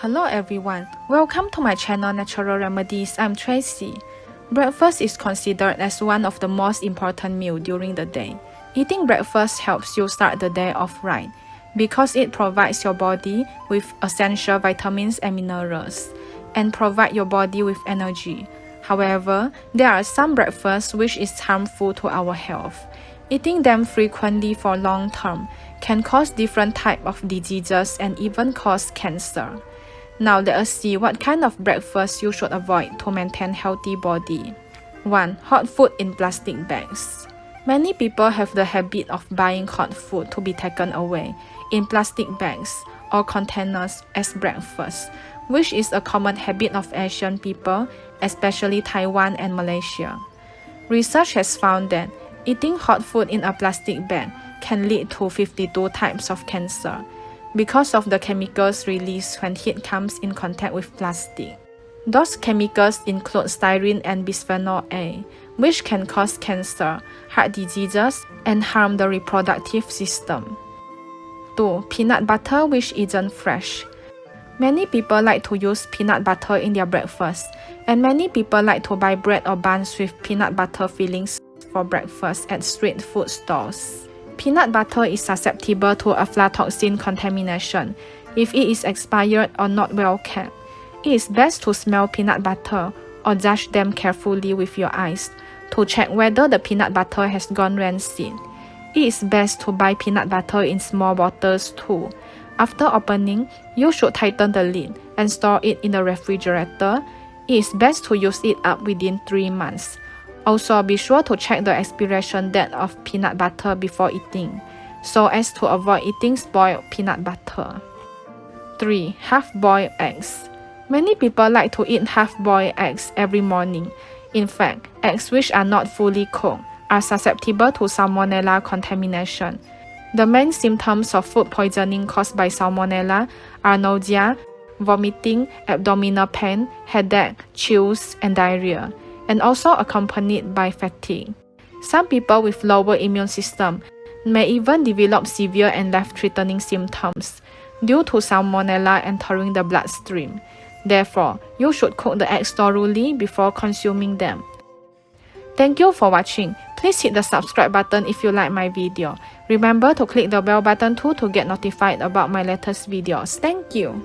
Hello everyone, welcome to my channel Natural Remedies. I'm Tracy. Breakfast is considered as one of the most important meals during the day. Eating breakfast helps you start the day off right because it provides your body with essential vitamins and minerals and provide your body with energy. However, there are some breakfasts which is harmful to our health. Eating them frequently for long term can cause different types of diseases and even cause cancer. Now let us see what kind of breakfast you should avoid to maintain healthy body. 1. Hot food in plastic bags. Many people have the habit of buying hot food to be taken away in plastic bags or containers as breakfast, which is a common habit of Asian people, especially Taiwan and Malaysia. Research has found that eating hot food in a plastic bag can lead to 52 types of cancer because of the chemicals released when heat comes in contact with plastic. Those chemicals include styrene and bisphenol A, which can cause cancer, heart diseases, and harm the reproductive system. 2. Peanut butter which isn't fresh. Many people like to use peanut butter in their breakfast, and many people like to buy bread or buns with peanut butter fillings for breakfast at street food stalls. Peanut butter is susceptible to aflatoxin contamination if it is expired or not well kept. It is best to smell peanut butter or judge them carefully with your eyes to check whether the peanut butter has gone rancid. It is best to buy peanut butter in small bottles too. After opening, you should tighten the lid and store it in the refrigerator. It is best to use it up within 3 months. Also, be sure to check the expiration date of peanut butter before eating, so as to avoid eating spoiled peanut butter. 3. Half-boiled eggs. Many people like to eat half-boiled eggs every morning. In fact, eggs which are not fully cooked are susceptible to salmonella contamination. The main symptoms of food poisoning caused by salmonella are nausea, vomiting, abdominal pain, headache, chills, and diarrhea, and also accompanied by fatigue. Some people with lower immune system may even develop severe and life-threatening symptoms due to salmonella entering the bloodstream. Therefore, you should cook the eggs thoroughly before consuming them. Thank you for watching. Please hit the subscribe button if you like my video. Remember to click the bell button too to get notified about my latest videos. Thank you.